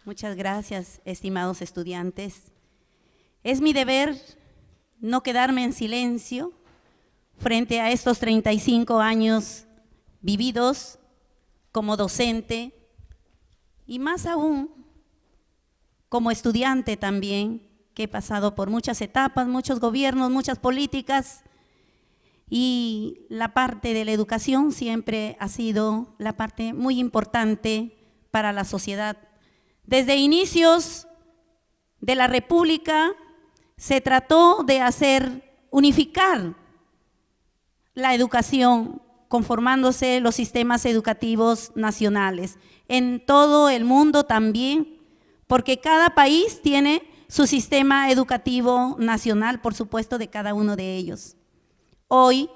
Muchas gracias, estimados estudiantes. Es mi deber no quedarme en silencio frente a estos 35 años vividos como docente y más aún como estudiante también, que he pasado por muchas etapas, muchos gobiernos, muchas políticas, y la parte de la educación siempre ha sido la parte muy importante para la sociedad. Desde inicios de la República se trató de unificar la educación, conformándose los sistemas educativos nacionales. En todo el mundo también, porque cada país tiene su sistema educativo nacional, por supuesto, de cada uno de ellos. Hoy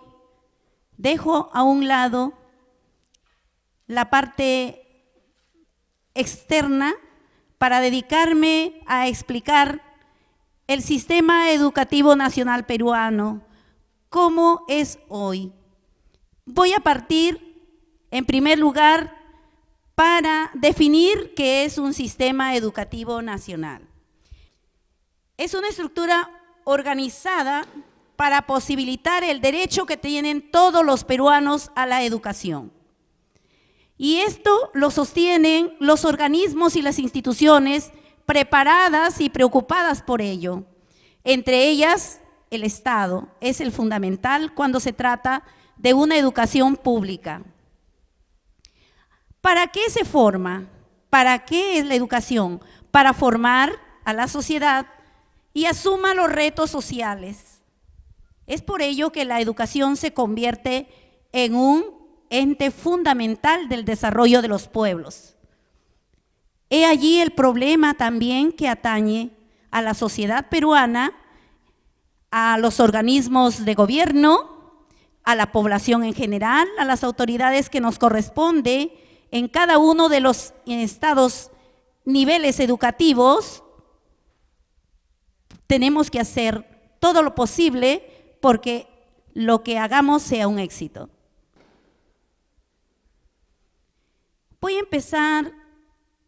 dejo a un lado la parte externa para dedicarme a explicar el sistema educativo nacional peruano, cómo es hoy. Voy a partir, en primer lugar, para definir qué es un sistema educativo nacional. Es una estructura organizada para posibilitar el derecho que tienen todos los peruanos a la educación. Y esto lo sostienen los organismos y las instituciones preparadas y preocupadas por ello. Entre ellas, el Estado es el fundamental cuando se trata de una educación pública. ¿Para qué se forma? ¿Para qué es la educación? Para formar a la sociedad y asuma los retos sociales. Es por ello que la educación se convierte en un ente fundamental del desarrollo de los pueblos. He allí el problema también que atañe a la sociedad peruana, a los organismos de gobierno, a la población en general, a las autoridades que nos corresponde en cada uno de los niveles educativos. Tenemos que hacer todo lo posible porque lo que hagamos sea un éxito. Voy a empezar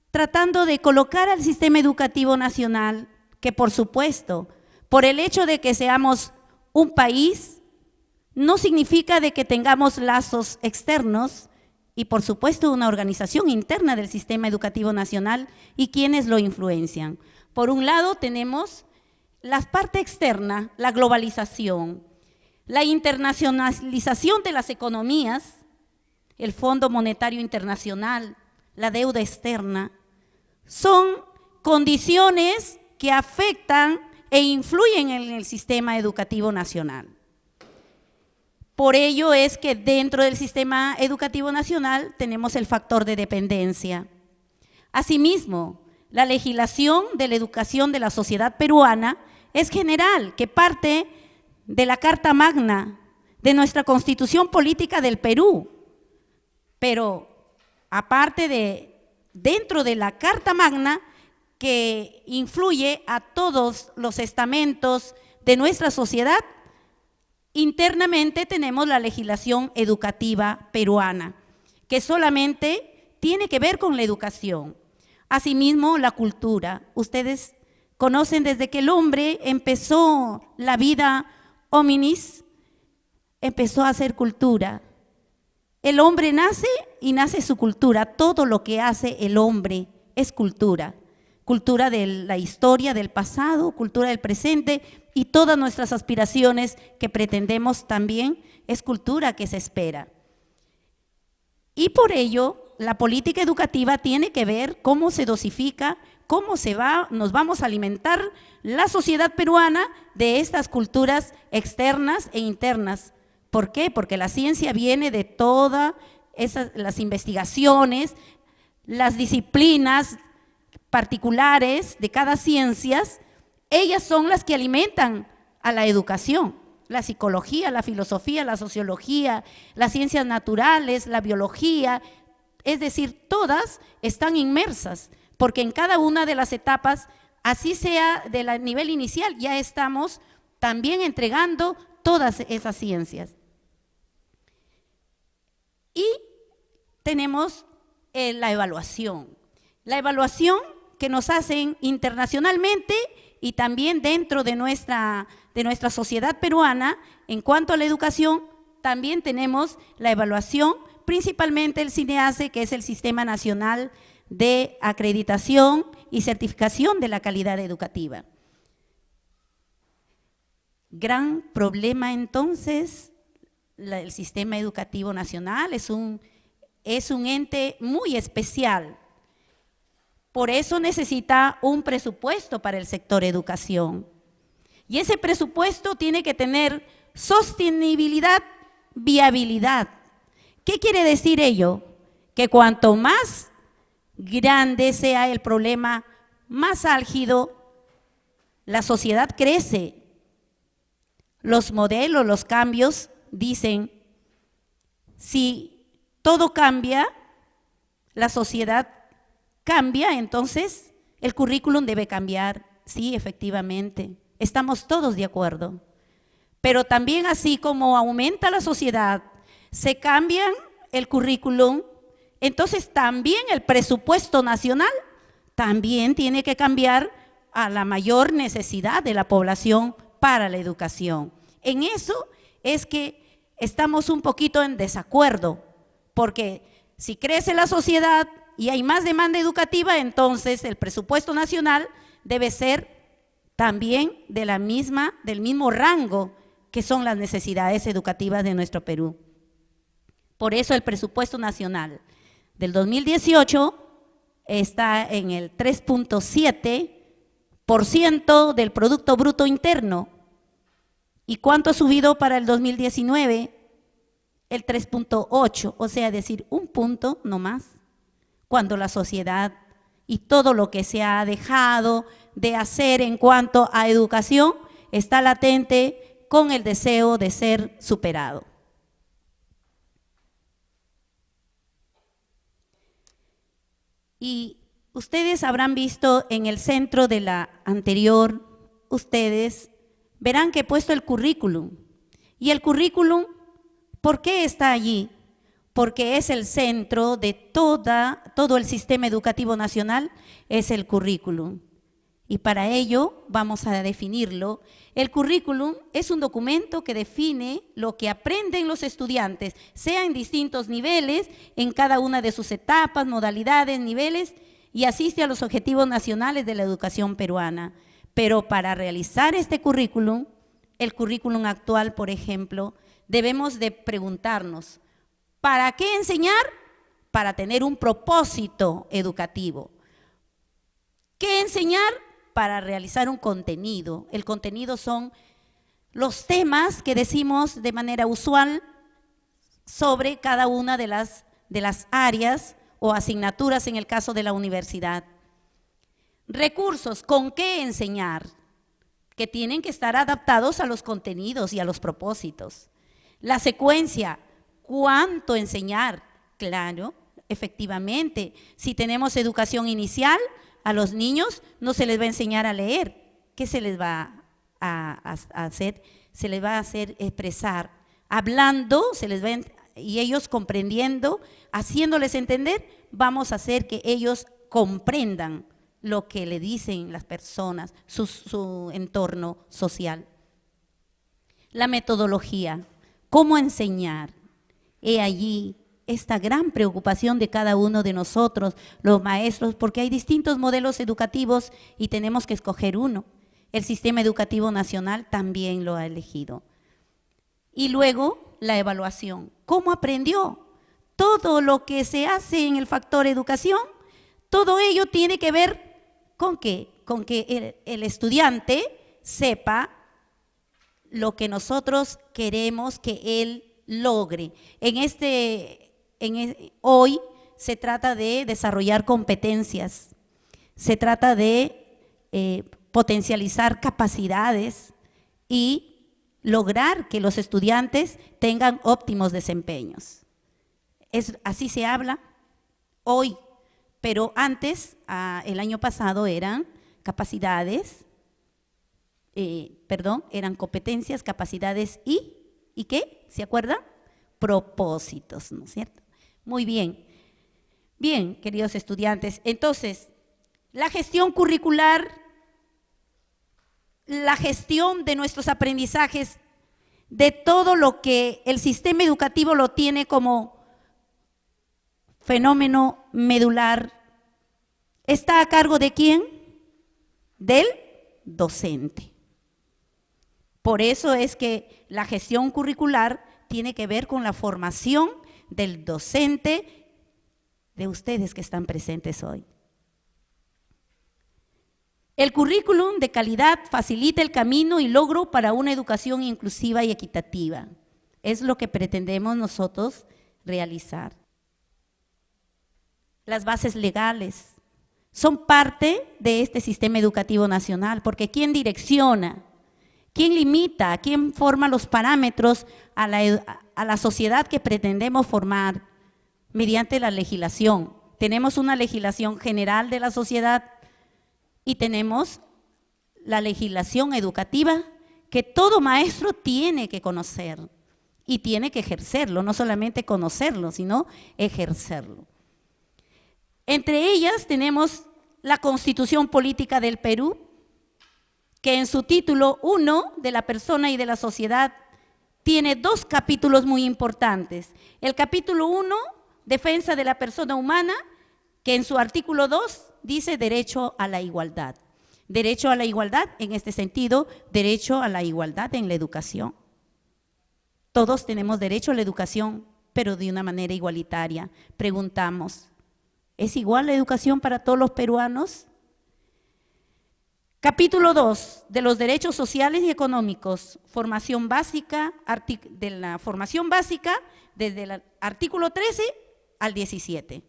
tratando de colocar al sistema educativo nacional, que por supuesto, por el hecho de que seamos un país, no significa de que tengamos lazos externos y por supuesto una organización interna del sistema educativo nacional y quienes lo influencian. Por un lado tenemos la parte externa, la globalización, la internacionalización de las economías, el Fondo Monetario Internacional, la deuda externa, son condiciones que afectan e influyen en el sistema educativo nacional. Por ello es que dentro del sistema educativo nacional tenemos el factor de dependencia. Asimismo, la legislación de la educación de la sociedad peruana es general, que parte de la Carta Magna, de nuestra Constitución Política del Perú. Pero aparte dentro de la Carta Magna, que influye a todos los estamentos de nuestra sociedad, internamente tenemos la legislación educativa peruana, que solamente tiene que ver con la educación. Asimismo, la cultura. Ustedes conocen desde que el hombre empezó la vida hominis, empezó a hacer cultura. El hombre nace y nace su cultura. Todo lo que hace el hombre es cultura. Cultura de la historia, del pasado, cultura del presente y todas nuestras aspiraciones que pretendemos también es cultura que se espera. Y por ello, la política educativa tiene que ver cómo se dosifica, cómo nos vamos a alimentar la sociedad peruana de estas culturas externas e internas. ¿Por qué? Porque la ciencia viene de todas las investigaciones, las disciplinas particulares de cada ciencia, ellas son las que alimentan a la educación. La psicología, la filosofía, la sociología, las ciencias naturales, la biología, es decir, todas están inmersas, porque en cada una de las etapas, así sea del nivel inicial, ya estamos también entregando todas esas ciencias. Y tenemos la evaluación. La evaluación que nos hacen internacionalmente y también dentro de nuestra sociedad peruana. En cuanto a la educación, también tenemos la evaluación, principalmente el SINEACE, que es el Sistema Nacional de Acreditación y Certificación de la Calidad Educativa. Gran problema entonces, el sistema educativo nacional es un ente muy especial. Por eso necesita un presupuesto para el sector educación. Y ese presupuesto tiene que tener sostenibilidad, viabilidad. ¿Qué quiere decir ello? Que cuanto más grande sea el problema, más álgido, la sociedad crece. Los modelos, los cambios dicen, si todo cambia, la sociedad cambia, entonces el currículum debe cambiar. Sí, efectivamente, estamos todos de acuerdo. Pero también así como aumenta la sociedad, se cambia el currículum, entonces también el presupuesto nacional también tiene que cambiar a la mayor necesidad de la población para la educación. En eso es que estamos un poquito en desacuerdo, porque si crece la sociedad y hay más demanda educativa, entonces el presupuesto nacional debe ser también del mismo rango que son las necesidades educativas de nuestro Perú. Por eso el presupuesto nacional del 2018 está en el 3.7% del Producto Bruto Interno. ¿Y cuánto ha subido para el 2019? El 3.8%, o sea, decir, un punto no más, cuando la sociedad y todo lo que se ha dejado de hacer en cuanto a educación está latente con el deseo de ser superado. Y ustedes habrán visto en el centro de la anterior, ustedes verán que he puesto el currículum. Y el currículum, ¿por qué está allí? Porque es el centro de todo el sistema educativo nacional, es el currículum. Y para ello vamos a definirlo. El currículum es un documento que define lo que aprenden los estudiantes, sea en distintos niveles, en cada una de sus etapas, modalidades, niveles, y asiste a los objetivos nacionales de la educación peruana. Pero para realizar este currículum, el currículum actual, por ejemplo, debemos de preguntarnos, ¿para qué enseñar? Para tener un propósito educativo. ¿Qué enseñar? Para realizar un contenido. El contenido son los temas que decimos de manera usual sobre cada una de las áreas o asignaturas en el caso de la universidad. Recursos, ¿con qué enseñar? Que tienen que estar adaptados a los contenidos y a los propósitos. La secuencia, ¿cuánto enseñar? Claro, efectivamente, si tenemos educación inicial, a los niños no se les va a enseñar a leer. ¿Qué se les va a hacer? Se les va a hacer expresar. Hablando, y ellos comprendiendo, haciéndoles entender, vamos a hacer que ellos comprendan lo que le dicen las personas, su entorno social. La metodología, ¿cómo enseñar? He allí esta gran preocupación de cada uno de nosotros, los maestros, porque hay distintos modelos educativos y tenemos que escoger uno. El sistema educativo nacional también lo ha elegido. Y luego la evaluación. ¿Cómo aprendió? Todo lo que se hace en el factor educación, todo ello tiene que ver con que el estudiante sepa lo que nosotros queremos que él logre. Hoy se trata de desarrollar competencias, se trata de potencializar capacidades y lograr que los estudiantes tengan óptimos desempeños. Así se habla hoy, pero antes, el año pasado eran eran competencias, capacidades ¿y qué? ¿Se acuerdan? Propósitos, ¿no es cierto? Muy bien. Bien, queridos estudiantes, entonces, La gestión curricular, la gestión de nuestros aprendizajes, de todo lo que el sistema educativo lo tiene como fenómeno medular, ¿está a cargo de quién? Del docente. Por eso es que la gestión curricular tiene que ver con la formación del docente, de ustedes que están presentes hoy. El currículum de calidad facilita el camino y logro para una educación inclusiva y equitativa. Es lo que pretendemos nosotros realizar. Las bases legales son parte de este sistema educativo nacional, porque ¿quién direcciona? ¿Quién limita? ¿Quién forma los parámetros a la sociedad que pretendemos formar? Mediante la legislación. Tenemos una legislación general de la sociedad y tenemos la legislación educativa que todo maestro tiene que conocer y tiene que ejercerlo, no solamente conocerlo, sino ejercerlo. Entre ellas tenemos la Constitución Política del Perú, que en su título 1 de la persona y de la sociedad tiene 2 capítulos muy importantes. El capítulo 1, defensa de la persona humana, que en su artículo 2 dice derecho a la igualdad. Derecho a la igualdad, en este sentido, derecho a la igualdad en la educación. Todos tenemos derecho a la educación, pero de una manera igualitaria. Preguntamos, ¿es igual la educación para todos los peruanos? Capítulo 2, de los derechos sociales y económicos, formación básica, de la formación básica, desde el artículo 13 al 17.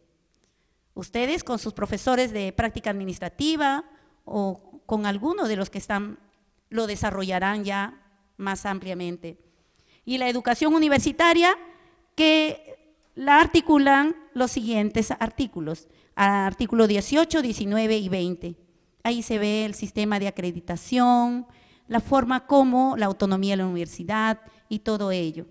Ustedes con sus profesores de práctica administrativa o con alguno de los que están, lo desarrollarán ya más ampliamente. Y la educación universitaria, que la articulan los siguientes artículos, artículo 18, 19 y 20. Ahí se ve el sistema de acreditación, la forma como la autonomía de la universidad y todo ello.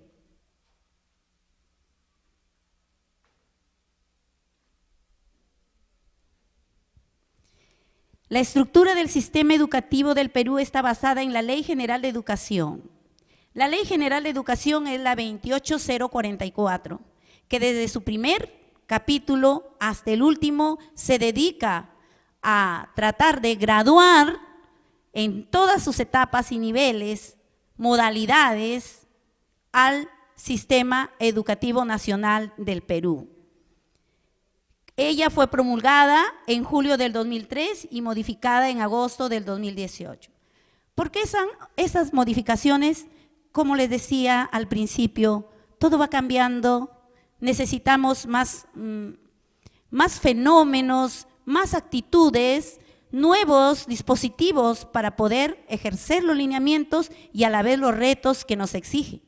La estructura del sistema educativo del Perú está basada en la Ley General de Educación. La Ley General de Educación es la 28044, que desde su primer capítulo hasta el último se dedica a tratar de graduar en todas sus etapas y niveles, modalidades, al sistema educativo nacional del Perú. Ella fue promulgada en julio del 2003 y modificada en agosto del 2018. ¿Por qué esas modificaciones? Como les decía al principio, todo va cambiando, necesitamos más fenómenos, más actitudes, nuevos dispositivos para poder ejercer los lineamientos y a la vez los retos que nos exige,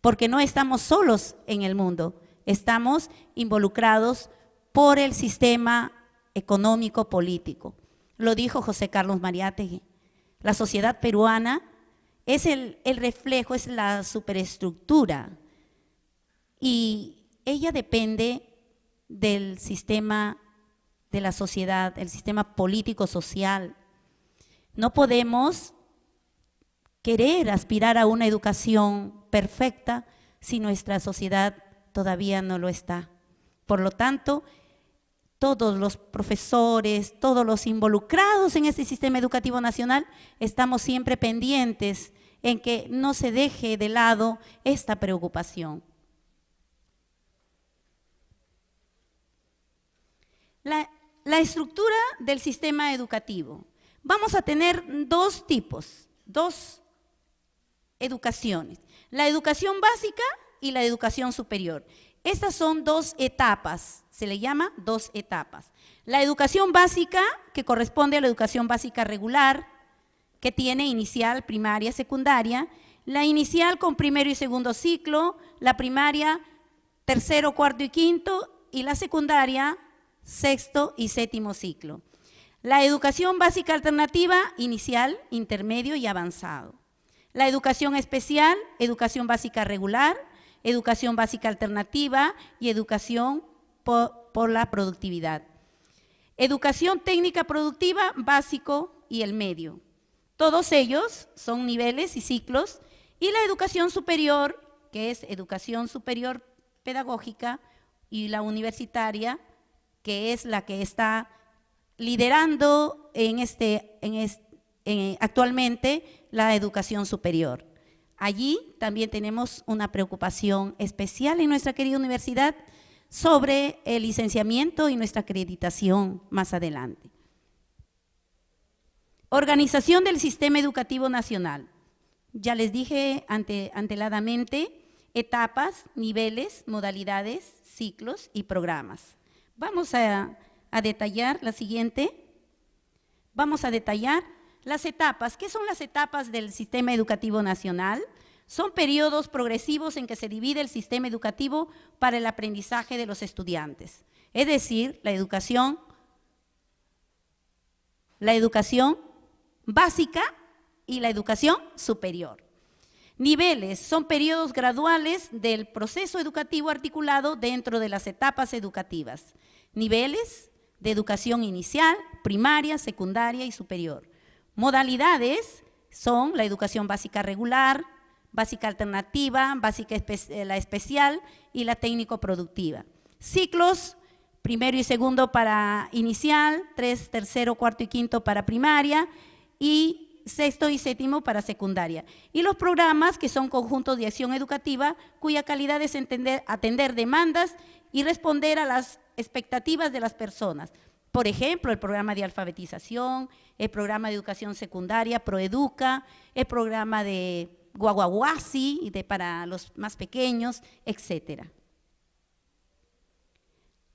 porque no estamos solos en el mundo, estamos involucrados por el sistema económico político. Lo dijo José Carlos Mariátegui, la sociedad peruana es el reflejo, es la superestructura y ella depende del sistema de la sociedad, el sistema político-social. No podemos querer aspirar a una educación perfecta si nuestra sociedad todavía no lo está. Por lo tanto, todos los profesores, todos los involucrados en este sistema educativo nacional, estamos siempre pendientes en que no se deje de lado esta preocupación. La estructura del sistema educativo. Vamos a tener 2 tipos, 2 educaciones. La educación básica y la educación superior. Estas son 2 etapas, se le llama 2 etapas. La educación básica, que corresponde a la educación básica regular, que tiene inicial, primaria, secundaria. La inicial con primero y segundo ciclo, la primaria, tercero, cuarto y quinto, y la secundaria, sexto y séptimo ciclo. La educación básica alternativa, inicial, intermedio y avanzado. La educación especial, educación básica regular, educación básica alternativa y educación por la productividad. Educación técnica productiva, básico y el medio. Todos ellos son niveles y ciclos, y la educación superior, que es educación superior pedagógica, y la universitaria, que es la que está liderando actualmente la educación superior. Allí también tenemos una preocupación especial en nuestra querida universidad sobre el licenciamiento y nuestra acreditación más adelante. Organización del sistema educativo nacional. Ya les dije anteladamente, etapas, niveles, modalidades, ciclos y programas. Vamos a detallar la siguiente. Vamos a detallar las etapas. ¿Qué son las etapas del sistema educativo nacional? Son periodos progresivos en que se divide el sistema educativo para el aprendizaje de los estudiantes. Es decir, la educación básica y la educación superior. Niveles son periodos graduales del proceso educativo articulado dentro de las etapas educativas. Niveles de educación inicial, primaria, secundaria y superior. Modalidades son la educación básica regular, básica alternativa, la especial y la técnico-productiva. Ciclos, primero y segundo para inicial, tercero, cuarto y quinto para primaria y sexto y séptimo para secundaria. Y los programas, que son conjuntos de acción educativa, cuya calidad es atender demandas y responder a las expectativas de las personas. Por ejemplo, el programa de alfabetización, el programa de educación secundaria, Proeduca, el programa de Guaguaguasi para los más pequeños, etcétera.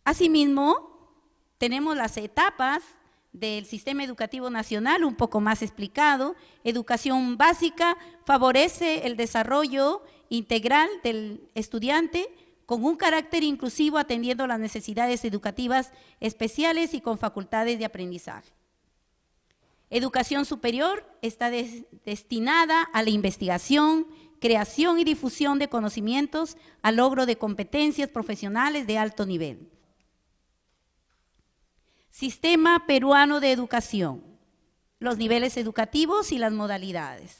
Asimismo, tenemos las etapas del sistema educativo nacional, un poco más explicado. Educación básica favorece el desarrollo integral del estudiante con un carácter inclusivo, atendiendo las necesidades educativas especiales y con facultades de aprendizaje. Educación superior está destinada a la investigación, creación y difusión de conocimientos, al logro de competencias profesionales de alto nivel. Sistema peruano de educación, los niveles educativos y las modalidades.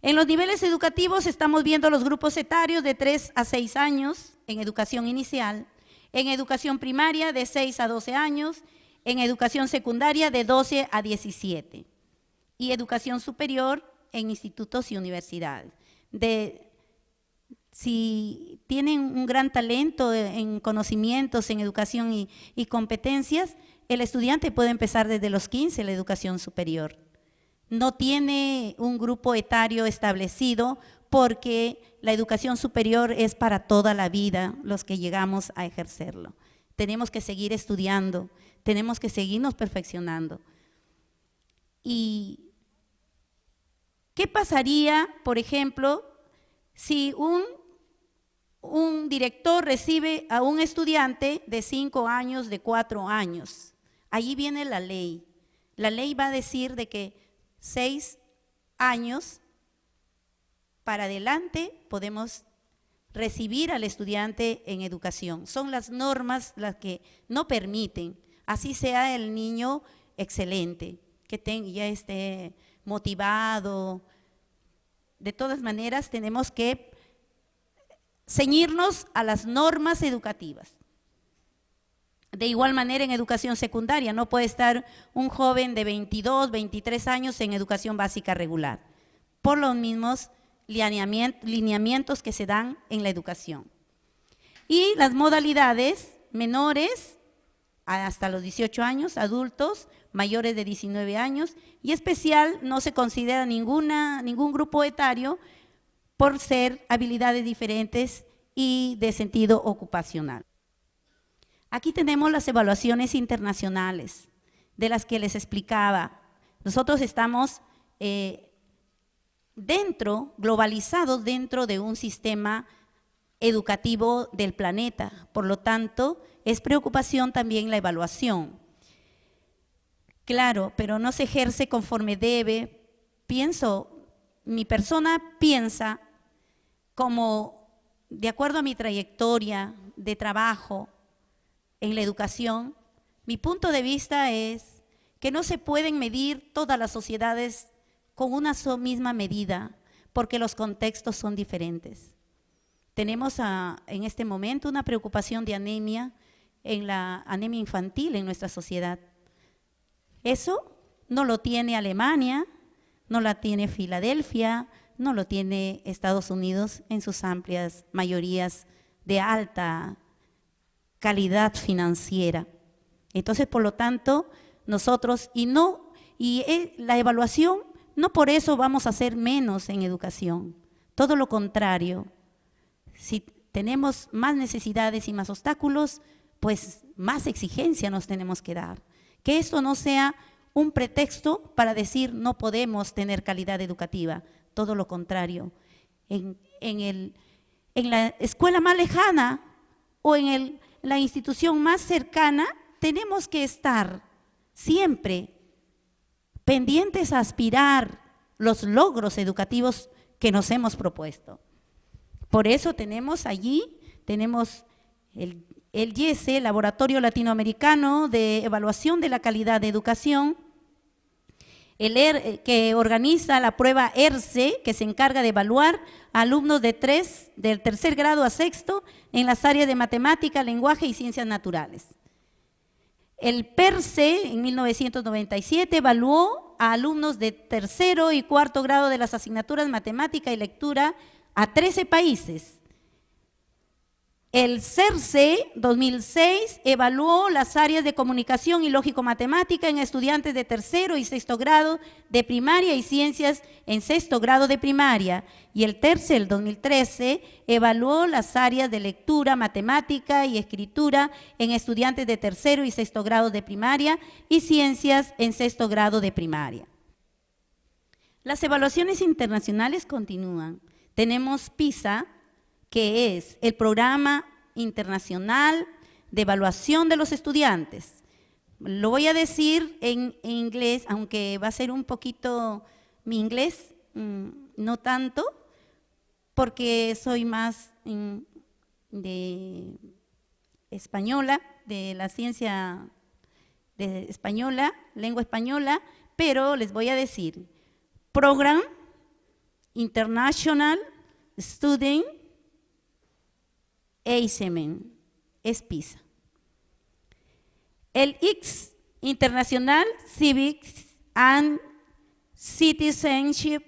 En los niveles educativos estamos viendo los grupos etarios de 3 a 6 años en educación inicial, en educación primaria de 6 a 12 años, en educación secundaria de 12 a 17 y educación superior en institutos y universidades. Si tienen un gran talento en conocimientos, en educación y competencias, el estudiante puede empezar desde los 15 la educación superior. No tiene un grupo etario establecido porque la educación superior es para toda la vida los que llegamos a ejercerlo. Tenemos que seguir estudiando, tenemos que seguirnos perfeccionando. ¿Y qué pasaría, por ejemplo, si un director recibe a un estudiante de 5 años, de 4 años? Allí viene la ley. La ley va a decir de que 6 años para adelante podemos recibir al estudiante en educación. Son las normas las que no permiten, así sea el niño excelente, que ya esté motivado. De todas maneras, tenemos que ceñirnos a las normas educativas. De igual manera, en educación secundaria, no puede estar un joven de 22, 23 años en educación básica regular, por los mismos lineamientos que se dan en la educación. Y las modalidades: menores hasta los 18 años, adultos mayores de 19 años, y especial no se considera ningún grupo etario por ser habilidades diferentes y de sentido ocupacional. Aquí tenemos las evaluaciones internacionales de las que les explicaba. Nosotros estamos globalizados dentro de un sistema educativo del planeta. Por lo tanto, es preocupación también la evaluación. Claro, pero no se ejerce conforme debe. Mi persona piensa como, de acuerdo a mi trayectoria de trabajo en la educación, Mi punto de vista es que no se pueden medir todas las sociedades con una misma medida, porque los contextos son diferentes. Tenemos en este momento una preocupación de anemia, en la anemia infantil en nuestra sociedad. Eso no lo tiene Alemania, no la tiene Filadelfia, no lo tiene Estados Unidos en sus amplias mayorías de alta calidad financiera. Entonces, por lo tanto, nosotros, la evaluación, no por eso vamos a hacer menos en educación, todo lo contrario. Si tenemos más necesidades y más obstáculos, pues más exigencia nos tenemos que dar. Que esto no sea un pretexto para decir no podemos tener calidad educativa, todo lo contrario. En la escuela más lejana o en la institución más cercana, tenemos que estar siempre pendientes a aspirar los logros educativos que nos hemos propuesto. Por eso tenemos el YESE, Laboratorio Latinoamericano de Evaluación de la Calidad de Educación, que organiza la prueba ERCE, que se encarga de evaluar a alumnos del tercer grado a sexto en las áreas de matemática, lenguaje y ciencias naturales. El PERCE en 1997 evaluó a alumnos de tercero y cuarto grado de las asignaturas matemática y lectura a 13 países. El CERCE 2006 evaluó las áreas de comunicación y lógico-matemática en estudiantes de tercero y sexto grado de primaria y ciencias en sexto grado de primaria. Y el TERCE, el 2013, evaluó las áreas de lectura, matemática y escritura en estudiantes de tercero y sexto grado de primaria y ciencias en sexto grado de primaria. Las evaluaciones internacionales continúan. Tenemos PISA, que es el Programa Internacional de Evaluación de los Estudiantes. Lo voy a decir en inglés, aunque va a ser un poquito mi inglés, no tanto, porque soy más de española, de la ciencia española, lengua española, pero les voy a decir, Program International Student Examen, es PISA. El ICS, International Civics and Citizenship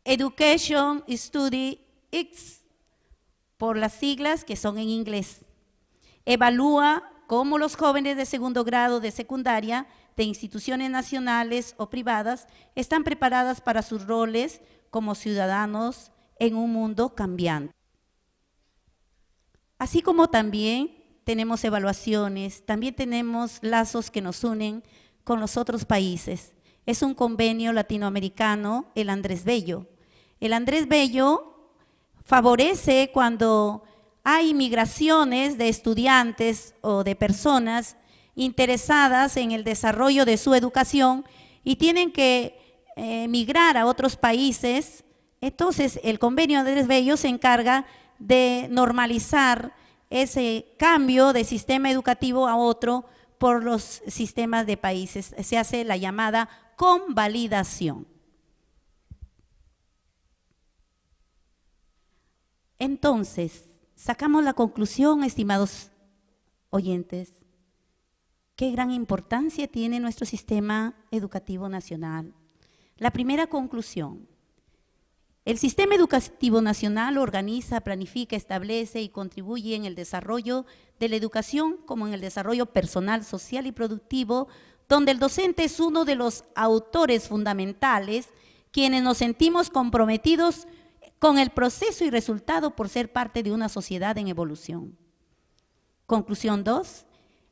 Education Study ICS, por las siglas que son en inglés. Evalúa cómo los jóvenes de segundo grado de secundaria de instituciones nacionales o privadas están preparadas para sus roles como ciudadanos en un mundo cambiante. Así como también tenemos evaluaciones, también tenemos lazos que nos unen con los otros países. Es un convenio latinoamericano, el Andrés Bello. El Andrés Bello favorece cuando hay migraciones de estudiantes o de personas interesadas en el desarrollo de su educación y tienen que migrar a otros países. Entonces, el convenio Andrés Bello se encarga de normalizar ese cambio de sistema educativo a otro por los sistemas de países. Se hace la llamada convalidación. Entonces, sacamos la conclusión, estimados oyentes, qué gran importancia tiene nuestro sistema educativo nacional. La primera conclusión: el sistema educativo nacional organiza, planifica, establece y contribuye en el desarrollo de la educación como en el desarrollo personal, social y productivo, donde el docente es uno de los autores fundamentales, quienes nos sentimos comprometidos con el proceso y resultado por ser parte de una sociedad en evolución. Conclusión 2.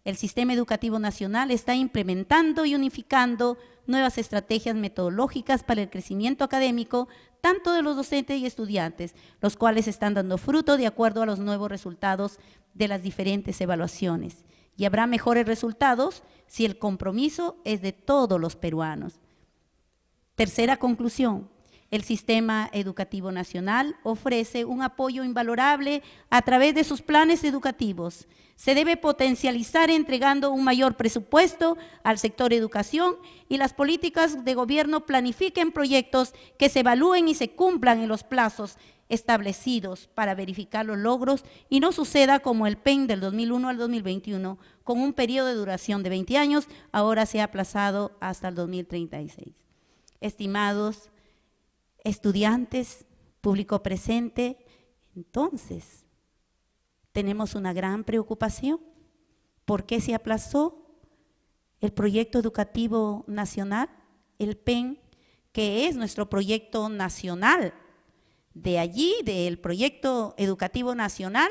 El sistema educativo nacional está implementando y unificando nuevas estrategias metodológicas para el crecimiento académico, tanto de los docentes y estudiantes, los cuales están dando fruto de acuerdo a los nuevos resultados de las diferentes evaluaciones. Y habrá mejores resultados si el compromiso es de todos los peruanos. Tercera conclusión: El sistema educativo nacional ofrece un apoyo invalorable a través de sus planes educativos. Se debe potencializar entregando un mayor presupuesto al sector educación y las políticas de gobierno planifiquen proyectos que se evalúen y se cumplan en los plazos establecidos para verificar los logros y no suceda como el PEN del 2001 al 2021, con un periodo de duración de 20 años, ahora se ha aplazado hasta el 2036. Estimados estudiantes, público presente, entonces tenemos una gran preocupación. ¿Por qué se aplazó el proyecto educativo nacional, el PEN, que es nuestro proyecto nacional? De allí, del proyecto educativo nacional,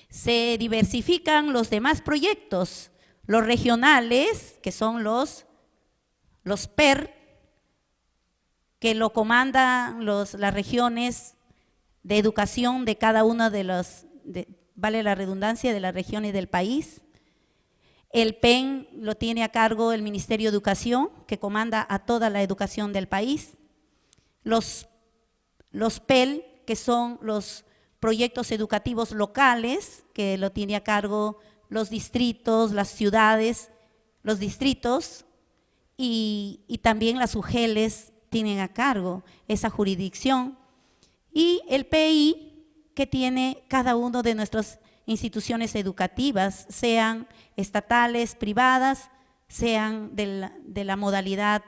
se diversifican los demás proyectos, los regionales, que son los PER, que lo comandan las regiones de educación de cada una de los, vale la redundancia, de las regiones del país. El PEN lo tiene a cargo el Ministerio de Educación, que comanda a toda la educación del país. Los PEL, que son los proyectos educativos locales, que lo tiene a cargo los distritos, las ciudades, los distritos, y también las UGELes tienen a cargo esa jurisdicción, y el PI, que tiene cada una de nuestras instituciones educativas, sean estatales, privadas, sean de la modalidad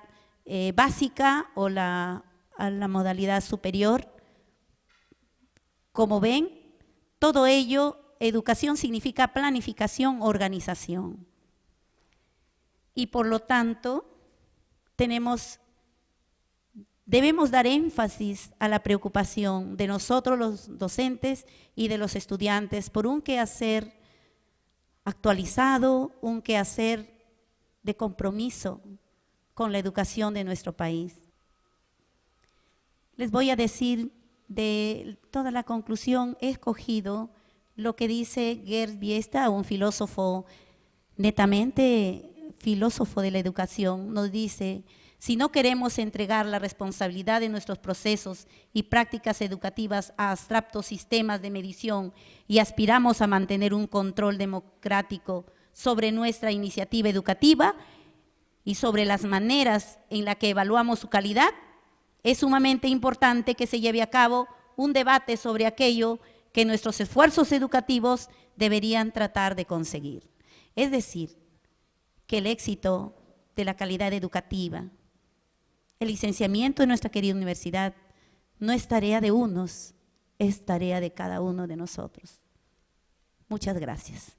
básica o a la modalidad superior. Como ven, todo ello, educación significa planificación, organización. Y por lo tanto, debemos dar énfasis a la preocupación de nosotros los docentes y de los estudiantes por un quehacer actualizado, un quehacer de compromiso con la educación de nuestro país. Les voy a decir de toda la conclusión, he escogido lo que dice Gerd Biesta, un filósofo netamente filósofo de la educación, nos dice: si no queremos entregar la responsabilidad de nuestros procesos y prácticas educativas a abstractos sistemas de medición y aspiramos a mantener un control democrático sobre nuestra iniciativa educativa y sobre las maneras en las que evaluamos su calidad, es sumamente importante que se lleve a cabo un debate sobre aquello que nuestros esfuerzos educativos deberían tratar de conseguir. Es decir, que el éxito de la calidad educativa, el licenciamiento de nuestra querida universidad, no es tarea de unos, es tarea de cada uno de nosotros. Muchas gracias.